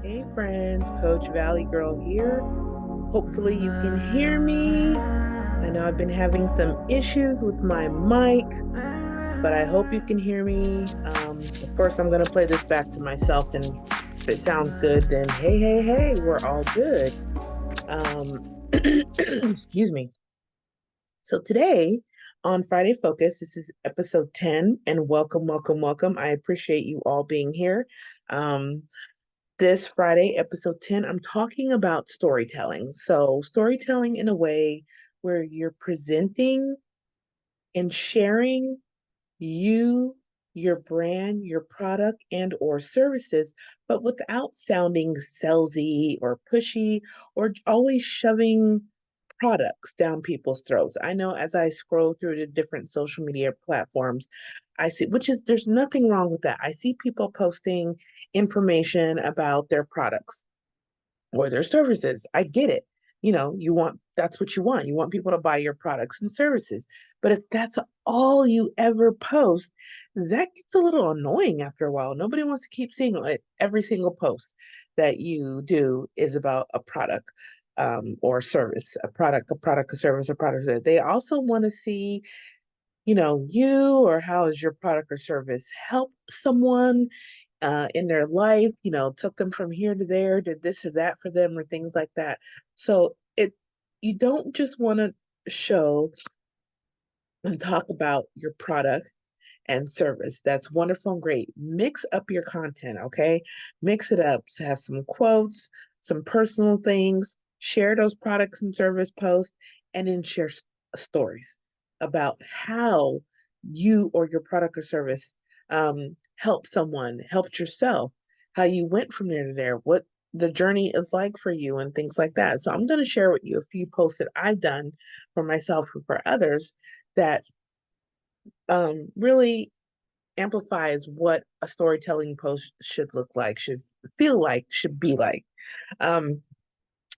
Hey friends, Coach Valley Girl here. Hopefully you can hear me. I know I've been having some issues with my mic, but I hope you can hear me. Of course, I'm going to play this back to myself, and if it sounds good, then hey, we're all good. Um, excuse me. So today on Friday Focus, this is episode 10, and welcome. I appreciate you all being here. Um, this Friday, episode 10, I'm talking about storytelling. So, storytelling in a way where you're presenting and sharing you, your brand, your product and or services, but without sounding salesy or pushy or always shoving products down people's throats. I know as I scroll through the different social media platforms, I see, which is, there's nothing wrong with that. I see people posting information about their products or their services. I get it. You want, that's what you want. You want people to buy your products and services. But if that's all you ever post, that gets a little annoying after a while. Nobody wants to keep seeing it. Every single post that you do is about a product or service, a service, a product. They also want to see, you or how is your product or service help someone in their life, took them from here to there, did this or that for them, or things like that. So you don't just want to show and talk about your product and service. That's wonderful and great. Mix up your content, okay? Mix it up. So have some quotes, some personal things, share those products and service posts, and then share stories about how you or your product or service helped someone, helped yourself, how you went from there to there, what the journey is like for you, and things like that. So I'm going to share with you a few posts that I've done for myself and for others that really amplifies what a storytelling post should look like, should feel like, should be like. Um,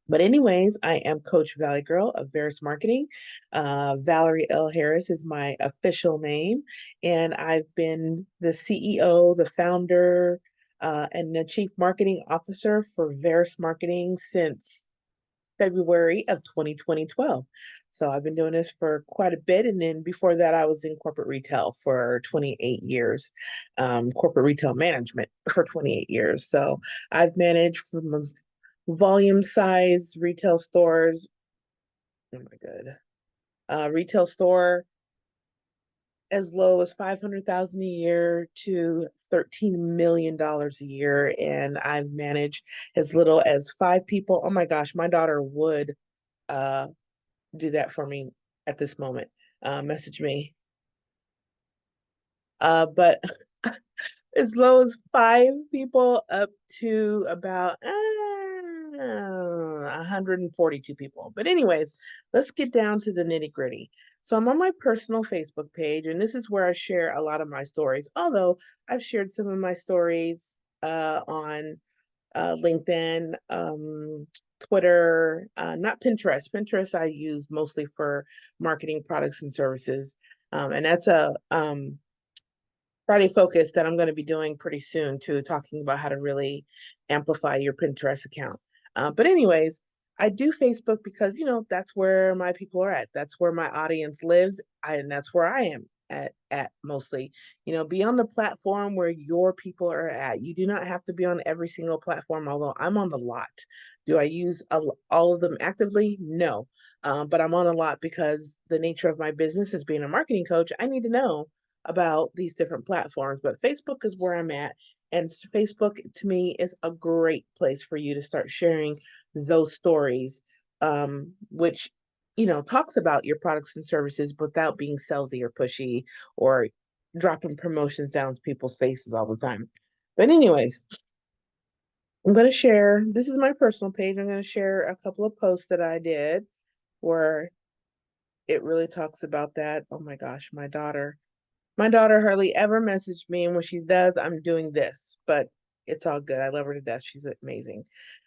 but anyways, I am Coach Valley Girl of Veris Marketing. Valerie L. Harris is my official name, and I've been the CEO, the founder, and the Chief Marketing Officer for Veris Marketing since February of 2012. So I've been doing this for quite a bit. And then before that, I was in corporate retail for 28 years, corporate retail management for 28 years. So I've managed from volume size retail stores. Oh my God. Retail store as low as 500,000 a year to $13 million a year, and I've managed as little as 5 people. Oh my gosh, my daughter would uh do that for me at this moment. Message me. But as low as 5 people up to about 142 people. But anyways, let's get down to the nitty gritty. So I'm on my personal Facebook page, and this is where I share a lot of my stories. Although I've shared some of my stories on LinkedIn, Twitter, not Pinterest. Pinterest I use mostly for marketing products and services. And that's a Friday Focus that I'm going to be doing pretty soon too, talking about how to really amplify your Pinterest account. But anyways, I do Facebook because that's where my people are at. That's where my audience lives, and that's where I am at mostly. Be on the platform where your people are at. You do not have to be on every single platform, although I'm on the lot. Do I use all of them actively? No. But I'm on a lot because the nature of my business is being a marketing coach. I need to know about these different platforms, but Facebook is where I'm at. And Facebook to me is a great place for you to start sharing those stories, which, talks about your products and services without being salesy or pushy or dropping promotions down people's faces all the time. But, anyways, I'm going to share, this is my personal page. I'm going to share a couple of posts that I did where it really talks about that. Oh my gosh, my daughter hardly ever messaged me, and when she does, I'm doing this, but it's all good. I love her to death. She's amazing.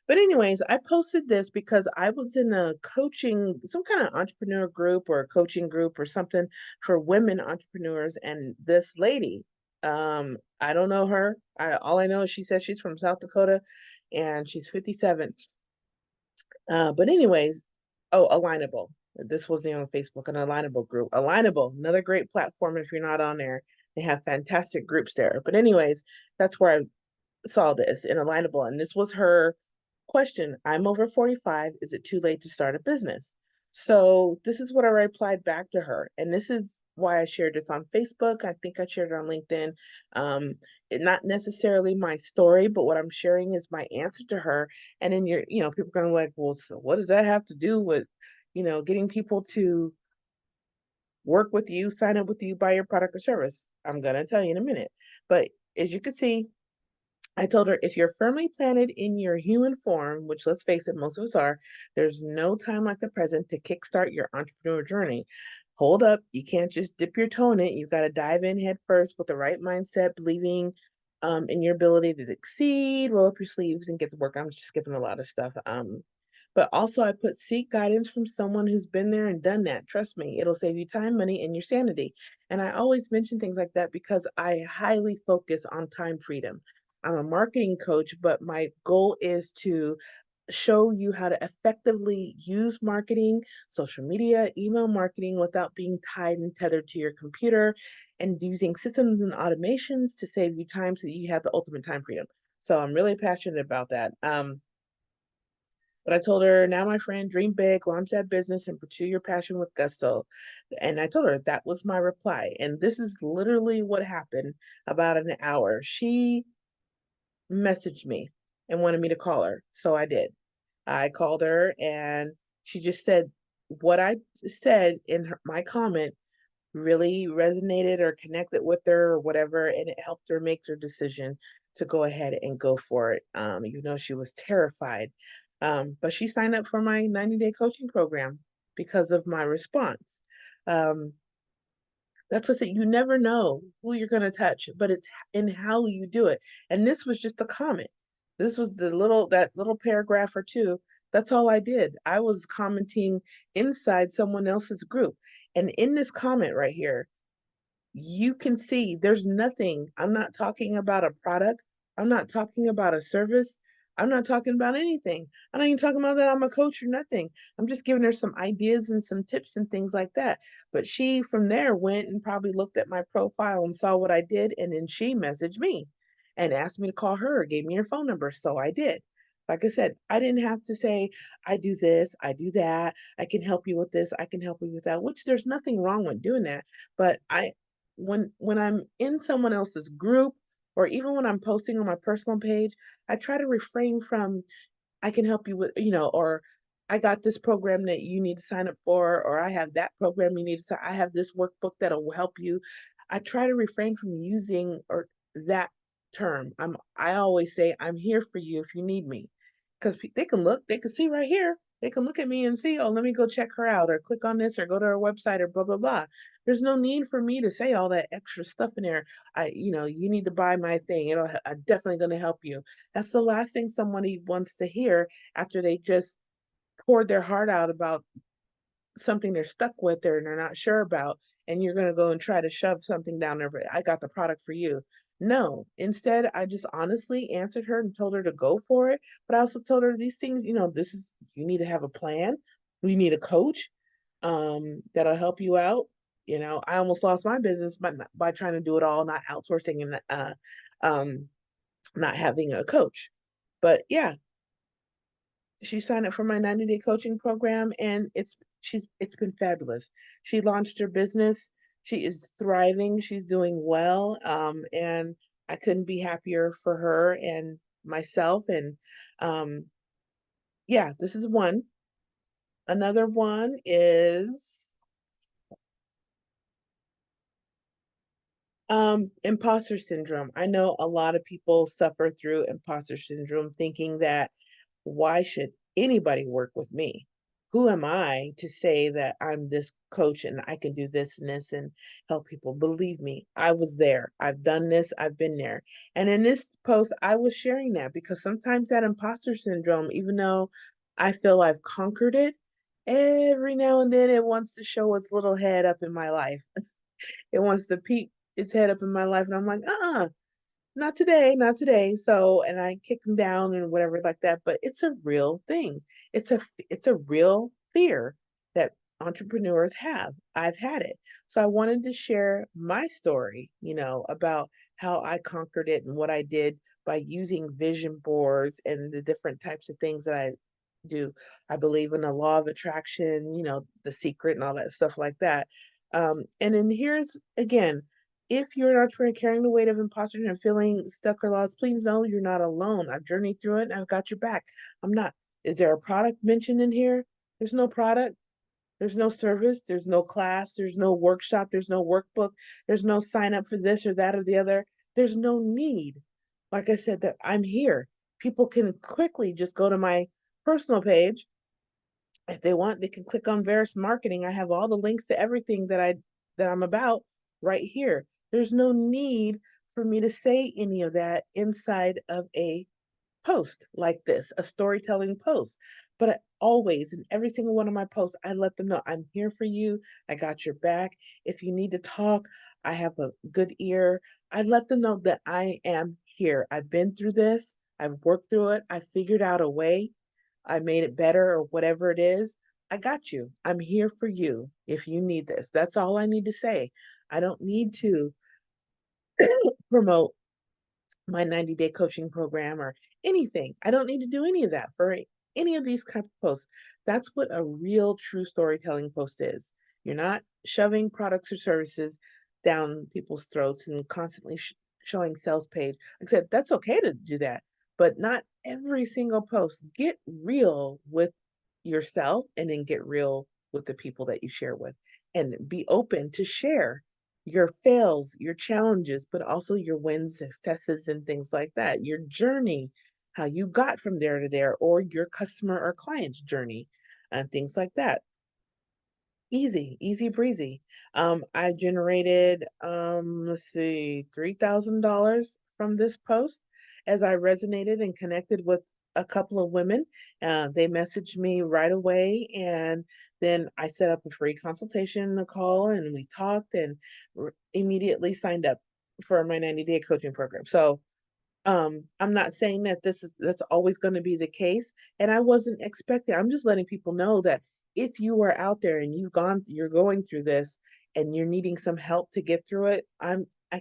But anyways, I posted this because I was in a coaching, some kind of entrepreneur group or a coaching group or something for women entrepreneurs, and this lady I don't know her. All I know is she said she's from South Dakota and she's 57. But anyways, oh, Alignable. This wasn't on Facebook, an Alignable group. Alignable, another great platform if you're not on there. They have fantastic groups there. But anyways, that's where I saw this in Alignable. And this was her question. I'm over 45. Is it too late to start a business? So this is what I replied back to her. And this is why I shared this on Facebook. I think I shared it on LinkedIn. Not necessarily my story, but what I'm sharing is my answer to her. And then people are going to like, well, so what does that have to do with, getting people to work with you, sign up with you, buy your product or service? I'm going to tell you in a minute. But as you can see, I told her, if you're firmly planted in your human form, which let's face it, most of us are, there's no time like the present to kickstart your entrepreneur journey. Hold up, you can't just dip your toe in it. You've got to dive in head first with the right mindset, believing in your ability to succeed, roll up your sleeves and get to work. I'm just skipping a lot of stuff. But also I put seek guidance from someone who's been there and done that. Trust me, it'll save you time, money, and your sanity. And I always mention things like that because I highly focus on time freedom. I'm a marketing coach, but my goal is to show you how to effectively use marketing, social media, email marketing without being tied and tethered to your computer and using systems and automations to save you time so that you have the ultimate time freedom. So I'm really passionate about that. But I told her, now, my friend, dream big, launch that business, and pursue your passion with gusto. And I told her that was my reply. And this is literally what happened about an hour. She messaged me and wanted me to call her. So I did. I called her and she just said what I said in my comment really resonated or connected with her or whatever, and it helped her make her decision to go ahead and go for it. Even though she was terrified. But she signed up for my 90-day coaching program because of my response. Um, that's what I say. You never know who you're going to touch, but it's in how you do it. And this was just a comment. This was that little paragraph or two. That's all I did. I was commenting inside someone else's group. And in this comment right here, you can see there's nothing. I'm not talking about a product. I'm not talking about a service. I'm not talking about anything. I'm not even talking about that I'm a coach or nothing. I'm just giving her some ideas and some tips and things like that. But she from there went and probably looked at my profile and saw what I did. And then she messaged me and asked me to call her, gave me her phone number. So I did. Like I said, I didn't have to say, I do this, I do that, I can help you with this, I can help you with that, which there's nothing wrong with doing that. But when I'm in someone else's group or even when I'm posting on my personal page, I try to refrain from I can help you with, or I got this program that you need to sign up for, or I have that program you need to sign. I have this workbook that'll help you. I try to refrain from using or that term. I always say I'm here for you if you need me. Because they can see right here. They can look at me and see, oh, let me go check her out or click on this or go to her website or blah blah blah. There's no need for me to say all that extra stuff in there. You need to buy my thing. I'm definitely going to help you. That's the last thing somebody wants to hear after they just poured their heart out about something they're stuck with or they're not sure about, and you're going to go and try to shove something down there. But I got the product for you. No, instead, I just honestly answered her and told her to go for it. But I also told her these things, you need to have a plan. You need a coach that'll help you out. I almost lost my business by trying to do it all, not outsourcing and um, not having a coach. But yeah, she signed up for my 90-day coaching program and it's been fabulous. She launched her business. She is thriving. She's doing well. And I couldn't be happier for her and myself. And um, yeah, this is one. Another one is imposter syndrome. I know a lot of people suffer through imposter syndrome, thinking that why should anybody work with me? Who am I to say that I'm this coach and I can do this and this and help people? Believe me, I was there. I've done this. I've been there. And in this post, I was sharing that because sometimes that imposter syndrome, even though I feel I've conquered it, every now and then it wants to show its little head up in my life. It wants to peep its head up in my life, and I'm like, not today, not today. So, and I kick them down and whatever like that. But it's a real thing. It's a real fear that entrepreneurs have. I've had it. So I wanted to share my story, about how I conquered it and what I did by using vision boards and the different types of things that I do. I believe in the law of attraction, the secret and all that stuff like that. And then here's again, if you're an entrepreneur carrying the weight of imposter and feeling stuck or lost, please know you're not alone. I've journeyed through it and I've got your back. I'm not. Is there a product mentioned in here? There's no product. There's no service. There's no class. There's no workshop. There's no workbook. There's no sign up for this or that or the other. There's no need. Like I said, that I'm here. People can quickly just go to my personal page. If they want, they can click on Veris Marketing. I have all the links to everything that I'm about right here. There's no need for me to say any of that inside of a post like this, a storytelling post. But I always, in every single one of my posts, I let them know I'm here for you. I got your back. If you need to talk, I have a good ear. I let them know that I am here. I've been through this. I've worked through it. I figured out a way. I made it better or whatever it is. I got you. I'm here for you if you need this. That's all I need to say. I don't need to promote my 90-day coaching program or anything. I don't need to do any of that for any of these type of posts. That's what a real true storytelling post is. You're not shoving products or services down people's throats and constantly showing sales page. Like I said, that's okay to do that, but not every single post. Get real with yourself and then get real with the people that you share with and be open to share your fails, your challenges, but also your wins, successes, and things like that. Your journey, how you got from there to there, or your customer or client's journey, and things like that. Easy, easy breezy. I generated, let's see, $3,000 from this post as I resonated and connected with a couple of women. They messaged me right away, and then I set up a free consultation, a call, and we talked and immediately signed up for my 90-day coaching program. So I'm not saying that that's always going to be the case, and I wasn't expecting. I'm just letting people know that if you are out there and you're going through this and you're needing some help to get through it, I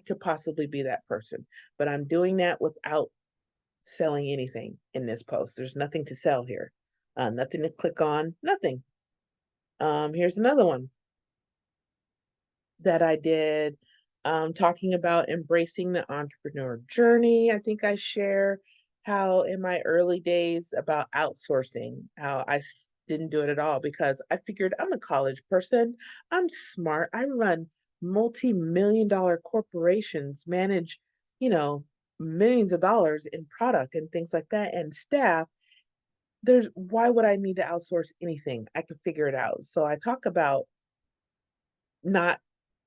could possibly be that person. But I'm doing that without selling anything in this post. There's nothing to sell here. Nothing to click on, nothing. Here's another one that I did, talking about embracing the entrepreneur journey. I think I share how in my early days about outsourcing, how didn't do it at all because I figured I'm a college person. I'm smart. I run multi-million-dollar corporations, manage, you know, millions of dollars in product and things like that and staff. Why would I need to outsource anything? I could figure it out. So I talk about not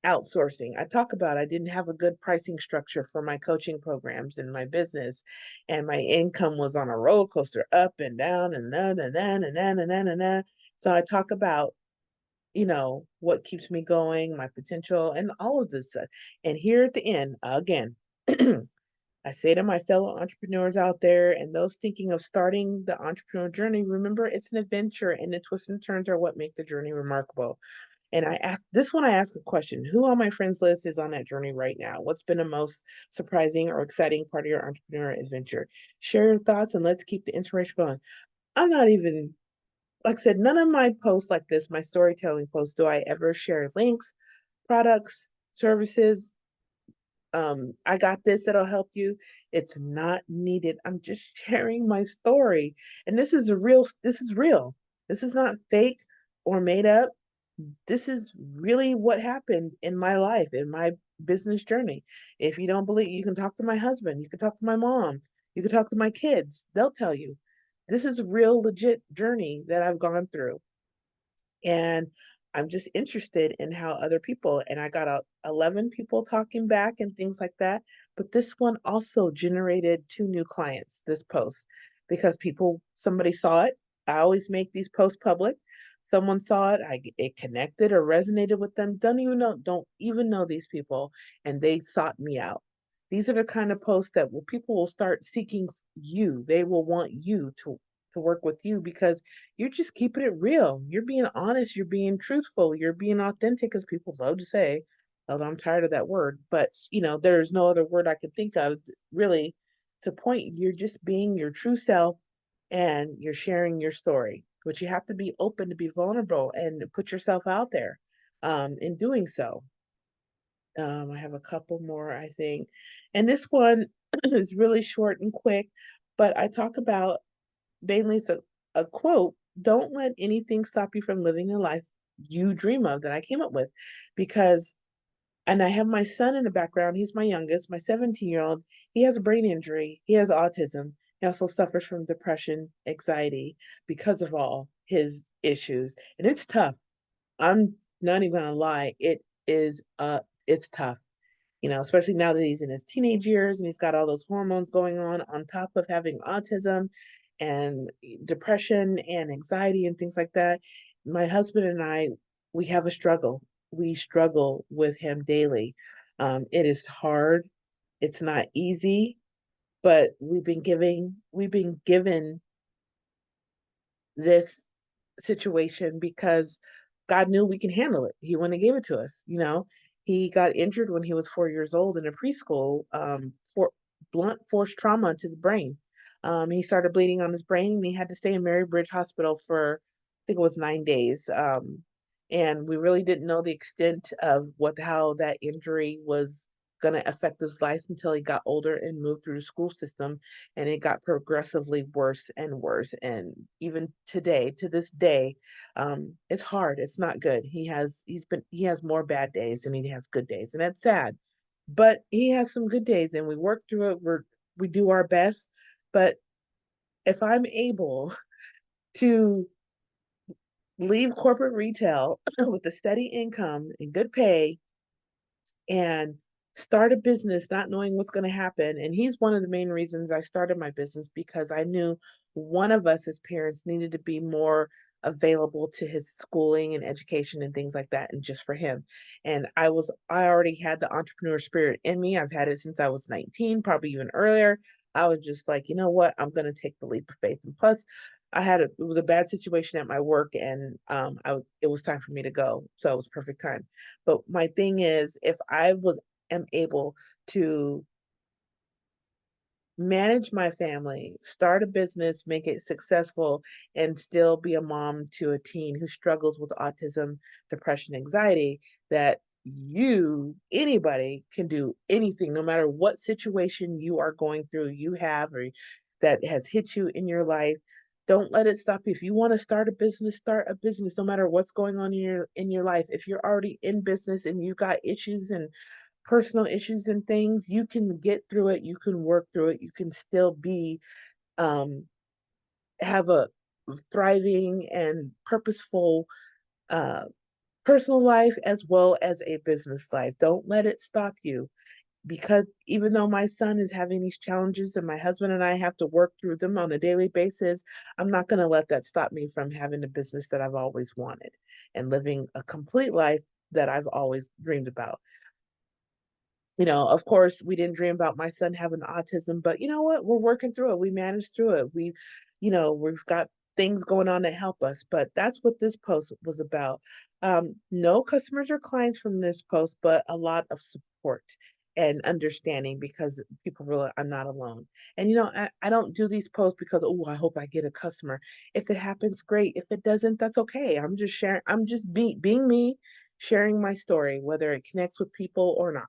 outsourcing. I talk about I didn't have a good pricing structure for my coaching programs and my business, and my income was on a roller coaster, up and down, and then and then and then and then and then. So I talk about what keeps me going, my potential, and all of this. And here at the end, again, I say to my fellow entrepreneurs out there and those thinking of starting the entrepreneur journey, remember it's an adventure and the twists and turns are what make the journey remarkable. And I ask a question. Who on my friends list is on that journey right now? What's been the most surprising or exciting part of your entrepreneur adventure? Share your thoughts and let's keep the inspiration going. I'm not even, like I said, none of my posts like this, my storytelling posts, do I ever share links, products, services. I got this that'll help you. It's not needed. I'm just sharing my story. And this is real. This is not fake or made up. This is really what happened in my life, in my business journey. If you don't believe, you can talk to my husband, you can talk to my mom, you can talk to my kids. They'll tell you. This is a real legit journey that I've gone through. And I'm just interested in how other people, and I got 11 people talking back and things like that. But this one also generated 2 new clients, this post, because somebody saw it. I always make these posts public. Someone saw it, it connected or resonated with them. Don't even know these people, and they sought me out. These are the kind of posts that people will start seeking you. They will want you to work with you because you're just keeping it real. You're being honest. You're being truthful. You're being authentic, as people love to say. Although I'm tired of that word, but there's no other word I could think of really to point. You're just being your true self, and you're sharing your story. But you have to be open to be vulnerable and put yourself out there in doing so. I have a couple more, I think. And this one is really short and quick, but I talk about mainly a quote: don't let anything stop you from living the life you dream of, that I came up with. Because, and I have my son in the background, he's my youngest, my 17-year-old. He has a brain injury, he has autism. He also suffers from depression, anxiety because of all his issues. And it's tough. I'm not even gonna lie. It's tough, especially now that he's in his teenage years and he's got all those hormones going on top of having autism and depression and anxiety and things like that. My husband and I, we have a struggle. We struggle with him daily. It is hard. It's not easy, but we've been given this situation because God knew we can handle it. He wouldn't have gave it to us. He got injured when he was 4 years old in a preschool for blunt force trauma to the brain. He started bleeding on his brain, and he had to stay in Mary Bridge Hospital for, I think it was 9 days. And we really didn't know the extent of how that injury was going to affect his life until he got older and moved through the school system, and it got progressively worse and worse. And even today, to this day, it's hard. It's not good. He has more bad days than he has good days, and that's sad. But he has some good days, and we work through it. We do our best. But if I'm able to leave corporate retail with a steady income and good pay, and start a business not knowing what's going to happen. And he's one of the main reasons I started my business, because I knew one of us as parents needed to be more available to his schooling and education and things like that, and just for him. And I already had the entrepreneur spirit in me. I've had it since I was 19, probably even earlier. I was just like, you know what, I'm going to take the leap of faith. And plus, it was a bad situation at my work, and it was time for me to go, so it was perfect time. But my thing is, if am able to manage my family, start a business, make it successful, and still be a mom to a teen who struggles with autism, depression, anxiety, that anybody can do anything, no matter what situation you are going through, you have, or that has hit you in your life. Don't let it stop you. If you want to start a business, no matter what's going on in your life. If you're already in business and you got issues and personal issues and things, you can get through it. You can work through it. You can still um, have a thriving and purposeful uh, personal life as well as a business life. Don't let it stop you, because even though my son is having these challenges and my husband and I have to work through them on a daily basis, I'm not going to let that stop me from having a business that I've always wanted and living a complete life that I've always dreamed about. Of course, we didn't dream about my son having autism, but you know what? We're working through it. We managed through it. We've got things going on to help us, but that's what this post was about. No customers or clients from this post, but a lot of support and understanding, because people realize I'm not alone. And I don't do these posts because, oh, I hope I get a customer. If it happens, great. If it doesn't, that's okay. I'm just sharing. I'm just being me, sharing my story, whether it connects with people or not.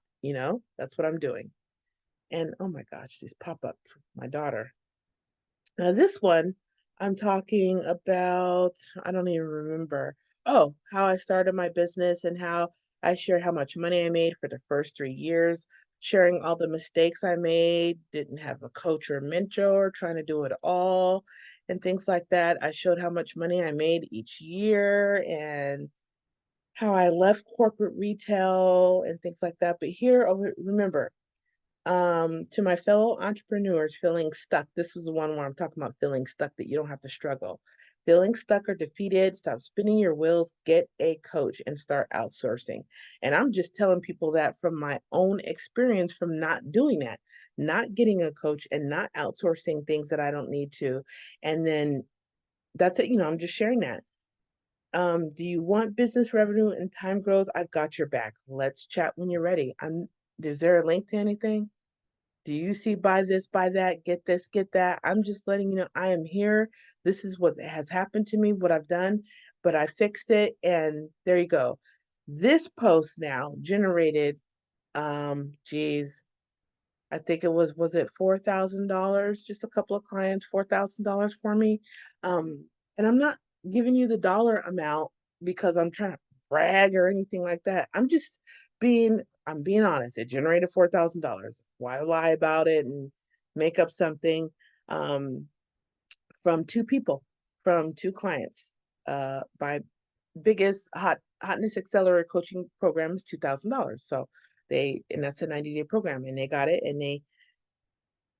That's what I'm doing. And oh my gosh, these pop up, my daughter. Now, this one, I'm talking about, I don't even remember. Oh, how I started my business and how I shared how much money I made for the first 3 years, sharing all the mistakes I made, didn't have a coach or mentor, trying to do it all, and things like that. I showed how much money I made each year and how I left corporate retail and things like that. But here, remember, to my fellow entrepreneurs feeling stuck, this is the one where I'm talking about feeling stuck, that you don't have to struggle. feeling stuck or defeated, stop spinning your wheels, get a coach and start outsourcing. And I'm just telling people that from my own experience from not doing that, not getting a coach and not outsourcing things that I don't need to. And then that's it, I'm just sharing that. Do you want business revenue and time growth? I've got your back. Let's chat when you're ready. Is there a link to anything? Do you see buy this, buy that, get this, get that? I'm just letting you know I am here. This is what has happened to me, what I've done, but I fixed it and there you go. This post now generated geez, I think was it $4,000? Just a couple of clients, $4,000 for me. And I'm not giving you the dollar amount because I'm trying to brag or anything like that. I'm being honest. It generated $4,000. Why lie about it and make up something? Um, from two people, from two clients. My biggest hotness accelerator coaching program is $2,000. So and that's a 90-day program, and they got it, and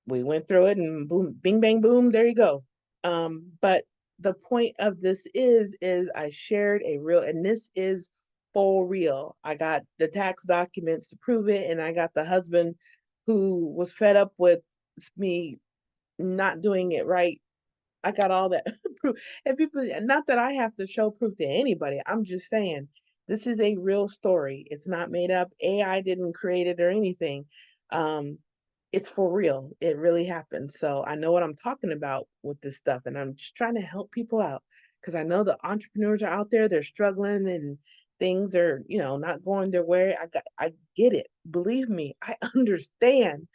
we went through it, and boom, bing, bang, boom, there you go. But the point of this is I shared a real, and this is for real. I got the tax documents to prove it, and I got the husband who was fed up with me not doing it right. I got all that proof. And people, not that I have to show proof to anybody. I'm just saying this is a real story. It's not made up. AI didn't create it or anything. Um, it's for real. It really happened. So I know what I'm talking about with this stuff. And I'm just trying to help people out because I know the entrepreneurs are out there, they're struggling and things are, not going their way. I get it. Believe me, I understand.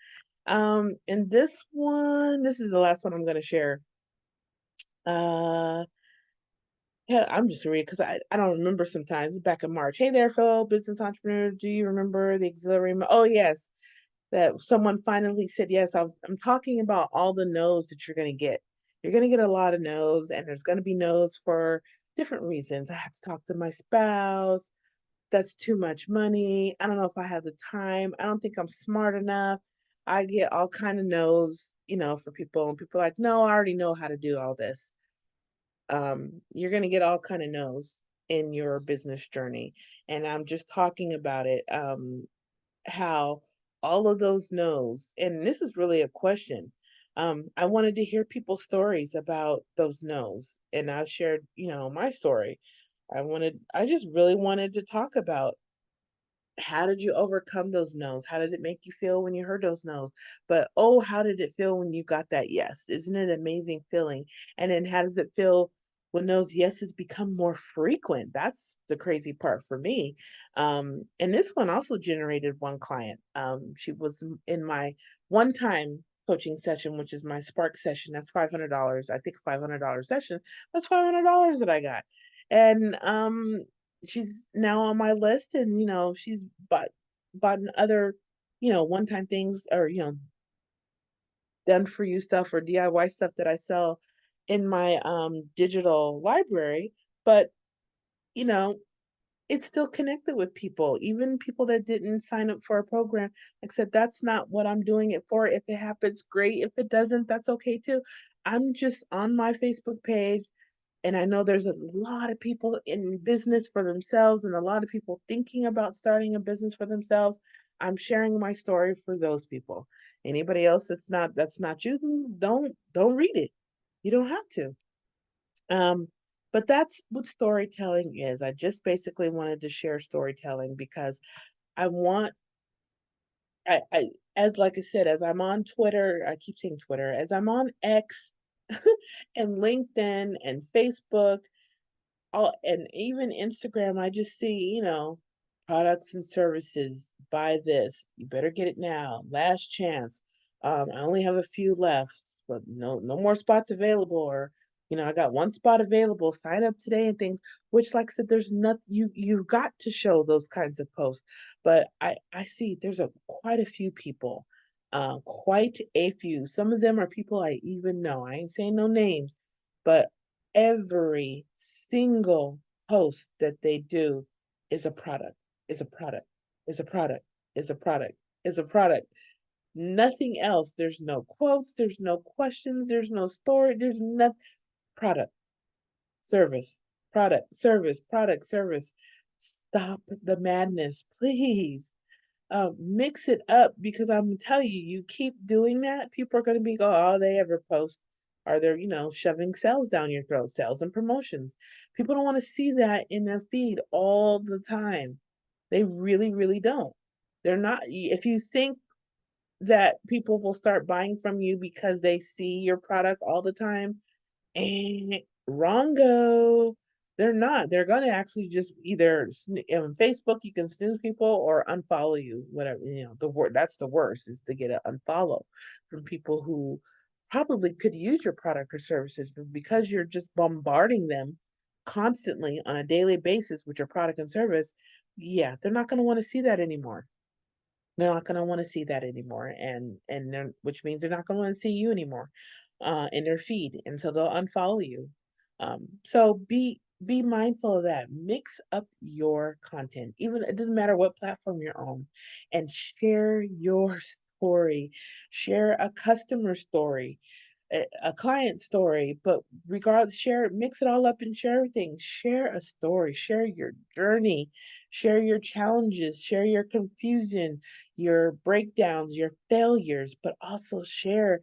And this is the last one I'm gonna share. Uh, yeah, I'm just reading because I don't remember sometimes. It's back in March. Hey there, fellow business entrepreneurs. Do you remember the auxiliary? Oh, yes. That someone finally said yes. I'm talking about all the no's that you're going to get. You're going to get a lot of no's, and there's going to be no's for different reasons. I have to talk to my spouse. That's too much money. I don't know if I have the time. I don't think I'm smart enough. I get all kind of no's, for people, and people are like, no, I already know how to do all this. You're going to get all kind of no's in your business journey, and I'm just talking about it. How all of those no's, and this is really a question. I wanted to hear people's stories about those no's, and I've shared, my story. I just really wanted to talk about how did you overcome those no's? How did it make you feel when you heard those no's? But oh, how did it feel when you got that yes? Isn't it an amazing feeling? And then how does it feel when those yeses become more frequent? That's the crazy part for me. And this one also generated one client. She was in my one time coaching session, which is my Spark session. That's $500. I think $500 session. That's $500 that I got. And she's now on my list, and she's bought other one-time things, or done for you stuff or DIY stuff that I sell in my digital library. But you know it's still connected with people, even people that didn't sign up for a program. Like I said, that's not what I'm doing it for. If it happens, great. If it doesn't, that's okay too. I'm just on my Facebook page, and I know there's a lot of people in business for themselves and a lot of people thinking about starting a business for themselves. I'm sharing my story for those people. Anybody else that's not you, then don't read it. You don't have to. Um, but that's what storytelling is. I just basically wanted to share storytelling because I want I as like I said, as I'm on Twitter, I keep saying Twitter, as I'm on X and LinkedIn and Facebook, and even Instagram, I just see, products and services. Buy this. You better get it now. Last chance. I only have a few left, but no more spots available. Or, I got one spot available. Sign up today and things. Which, like I said, there's not you've got to show those kinds of posts. But I see there's quite a few people, quite a few. Some of them are people I even know. I ain't saying no names, but every single post that they do is a product, is a product, is a product, is a product, is a product. Nothing else. There's no quotes, there's no questions, there's no story, there's no product. service, product, service, product, service. Stop the madness, please. Mix it up because I'm telling you, you keep doing that, people are going to be go, all they ever post are they're, shoving sales down your throat, sales and promotions. People don't want to see that in their feed all the time. They really, really don't. They're not, if you think that people will start buying from you because they see your product all the time, and wrongo. They're not. They're gonna actually just either on Facebook you can snooze people or unfollow you. Whatever, the word, that's the worst, is to get an unfollow from people who probably could use your product or services, but because you're just bombarding them constantly on a daily basis with your product and service, yeah, they're not gonna want to see that anymore. They're not gonna wanna see that anymore, and then which means they're not gonna wanna see you anymore, in their feed, and so they'll unfollow you. So be mindful of that. Mix up your content, even it doesn't matter what platform you're on, and share your story. Share a customer story, a client story, but regardless, share it, mix it all up and share everything. Share a story, share your journey, share your challenges, share your confusion, your breakdowns, your failures, but also share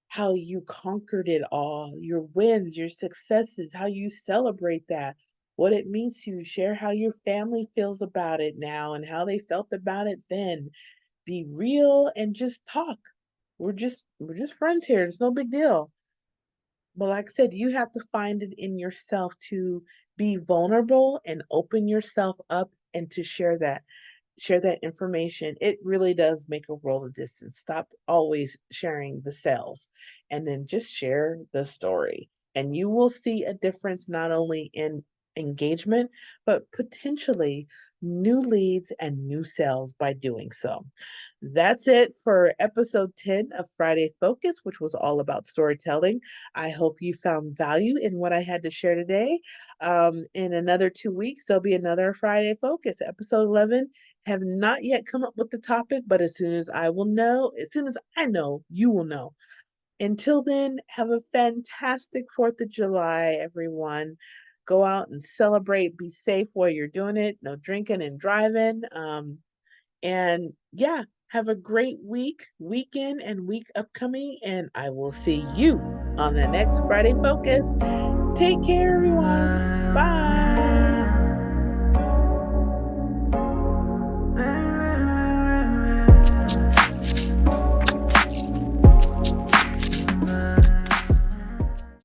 how you conquered it all, your wins, your successes, how you celebrate that, what it means to you. Share how your family feels about it now and how they felt about it then. Be real and just talk. We're just friends here. It's no big deal. But like I said, you have to find it in yourself to be vulnerable and open yourself up and to share that information. It really does make a world of distance. Stop always sharing the sales and then just share the story. And you will see a difference not only in engagement, but potentially new leads and new sales by doing so. That's it for episode 10 of Friday Focus, which was all about storytelling. I hope you found value in what I had to share today. In another 2 weeks, there'll be another Friday Focus, episode 11. Have not yet come up with the topic, but as soon as I know, you will know. Until then, have a fantastic 4th of July, everyone. Go out and celebrate. Be safe while you're doing it. No drinking and driving. And yeah, have a great weekend, and week upcoming. And I will see you on the next Friday Focus. Take care, everyone. Bye.